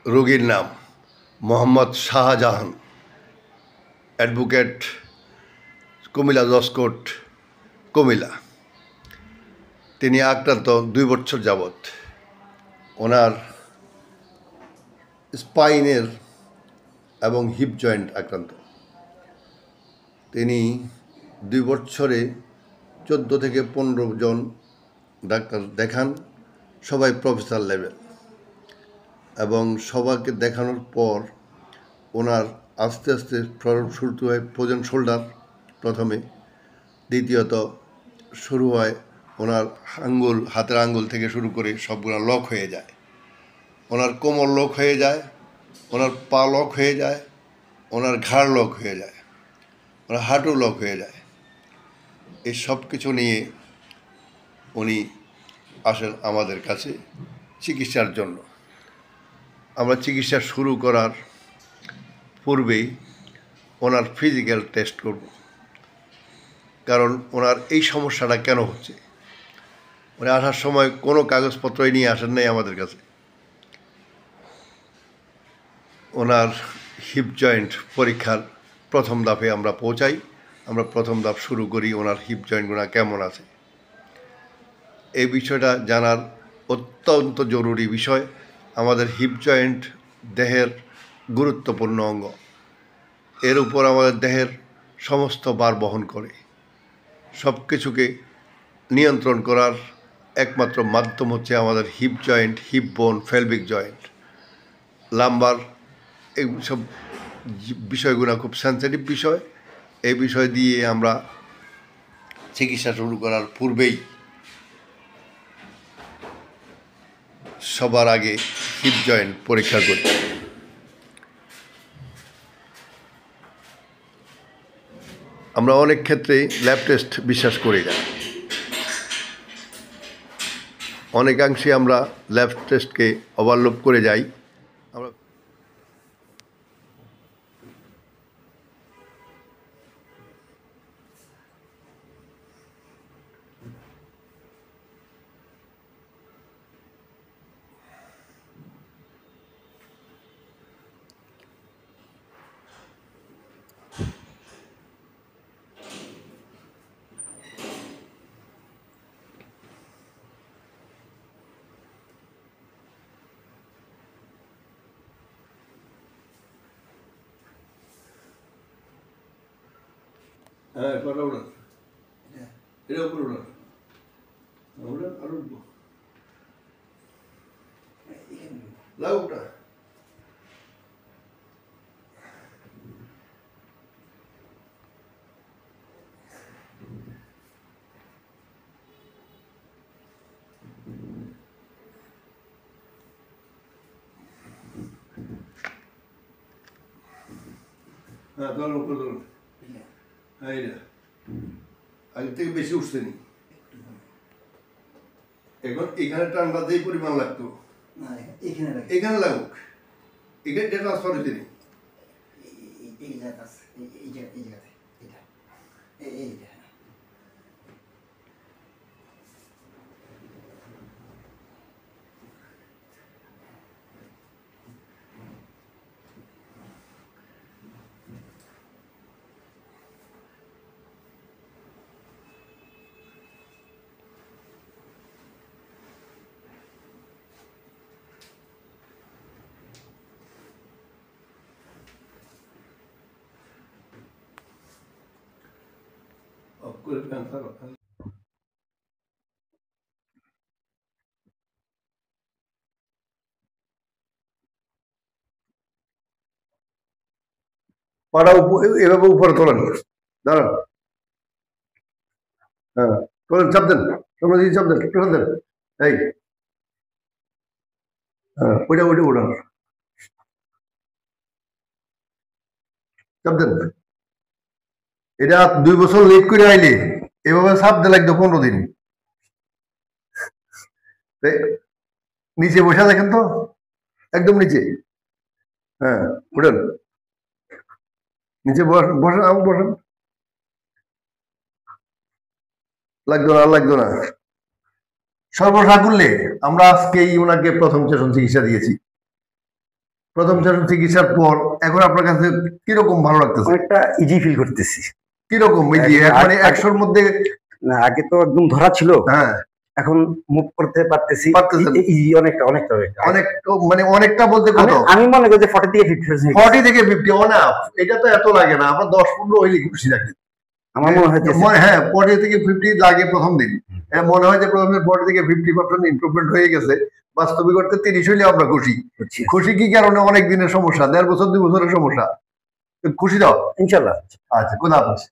রোগীর নাম মোহাম্মদ শাহজাহান, অ্যাডভোকেট, কুমিল্লা জজ কোর্ট, কুমিল্লা। তিনি আক্রান্ত 2 বছর যাবৎ। ওনার স্পাইনের এবং হিপ জয়েন্ট আক্রান্ত। তিনি 2 বছরে 14 থেকে 15 জন ডাক্তার দেখান, সবাই প্রফেসর লেভেল, এবং সবাইকে দেখানোর পর ওনার আস্তে আস্তে শুরু হয় ফ্রোজেন শোল্ডার প্রথমে, দ্বিতীয়ত শুরু হয় ওনার আঙ্গুল, হাতের আঙ্গুল থেকে শুরু করে সবগুলো লক হয়ে যায়। ওনার কোমর লক হয়ে যায়, ওনার পা লক হয়ে যায়, ওনার ঘাড় লক হয়ে যায়, ওনার হাঁটু লক হয়ে যায়। এই সব কিছু নিয়ে উনি আসেন আমাদের কাছে চিকিৎসার জন্য। আমরা চিকিৎসা শুরু করার পূর্বেই ওনার ফিজিক্যাল টেস্ট করব, কারণ ওনার এই সমস্যাটা কেন হচ্ছে। উনি আসার সময় কোনো কাগজপত্রই নিয়ে আসেন নাই আমাদের কাছে। ওনার হিপ জয়েন্ট পরীক্ষার প্রথম ধাপে আমরা পৌঁছাই। আমরা প্রথম ধাপ শুরু করি ওনার হিপ জয়েন্টগুলো কেমন আছে। এই বিষয়টা জানার অত্যন্ত জরুরি বিষয়। আমাদের হিপ জয়েন্ট দেহের গুরুত্বপূর্ণ অঙ্গ। এর উপর আমাদের দেহের সমস্ত ভার বহন করে। সব কিছুকে নিয়ন্ত্রণ করার একমাত্র মাধ্যম হচ্ছে আমাদের হিপ জয়েন্ট, হিপ বোন, পেলভিক জয়েন্ট, লাম্বার। এই সব বিষয়গুলো খুব সেন্সিটিভ বিষয়। এই বিষয় দিয়ে আমরা চিকিৎসা শুরু করার পূর্বেই সবার আগে হিপ জয়েন্ট পরীক্ষা করি। আমরা অনেক ক্ষেত্রে ল্যাব টেস্ট বিশ্বাস করি না। অনেকাংশে আমরা ল্যাব টেস্টকে ওভারলুক করে যাই। আমরা হ্যাঁ, কটা উড়ান, এটা উপরে উড়ান, উড়ান আর উঠবো লাউটা। হ্যাঁ, ধরুন উপরে ধরুন। হ্যাঁ, এটা আগের থেকে বেশি উঠছে নি। এখন এখানে টানটা যেই পরিমাণ লাগতো এখানে লাগুক, এখানে ট্রান্সফার হইতে নি। করে ট্রান্সফার পাড়া এভাবে উপরে তোলেন, দাঁড়ান। হ্যাঁ, তোলেন, চাপ দেন, তোমরা যদি চাপ দেন, পেছন দেন। এই হ্যাঁ, ওইটা ওইটা ওটা চাপ দেন। এটা 2 বছর লেট করে আইলে এভাবে চাপ দিয়ে লাগতো 15 দিন। নিচে বসে দেখেন তো, একদম নিচে। হ্যাঁ, উঠেন, নিচে বসেন, বসেন, আমার বসেন। লাগতো না, লাগতো না। সর্বসাকুল্যে আমরা আজকেই ওনাকে প্রথম সেশন চিকিৎসা দিয়েছি। প্রথম সেশন চিকিৎসার পর এখন আপনার কাছে কিরকম ভালো লাগতেছে? অনেকটা ইজি ফিল করতেছি। কিরকম এই যে মানে 100-র মধ্যে? না, আগে তো একদম ধরা ছিল, হ্যাঁ এখন মুভ করতে পারতেছি। পারতেছেন? ইজি, অনেকটা অনেকটা অনেক, মানে অনেকটা বলতে কত? আমি মনে করি যে 40 থেকে 50%। 40 থেকে 50 অনাফ, এটা তো এত লাগে না, আমার 10-15 হইলে খুশি লাগে আমার মনে হচ্ছে। হ্যাঁ 40 থেকে 50 লাগে প্রথম দিন। মনে হয় যে প্রথমে 40 থেকে 50% ইমপ্রুভমেন্ট হয়ে গেছে, বাস্তবিক অর্থে 30 হইলে আমরা খুশি। খুশি কি কারণে? অনেক দিনের সমস্যা, 1.5 বছর 2 বছরের সমস্যা, খুশি দাও ইনশাল্লাহ। আচ্ছা, খোদা হাফেজ।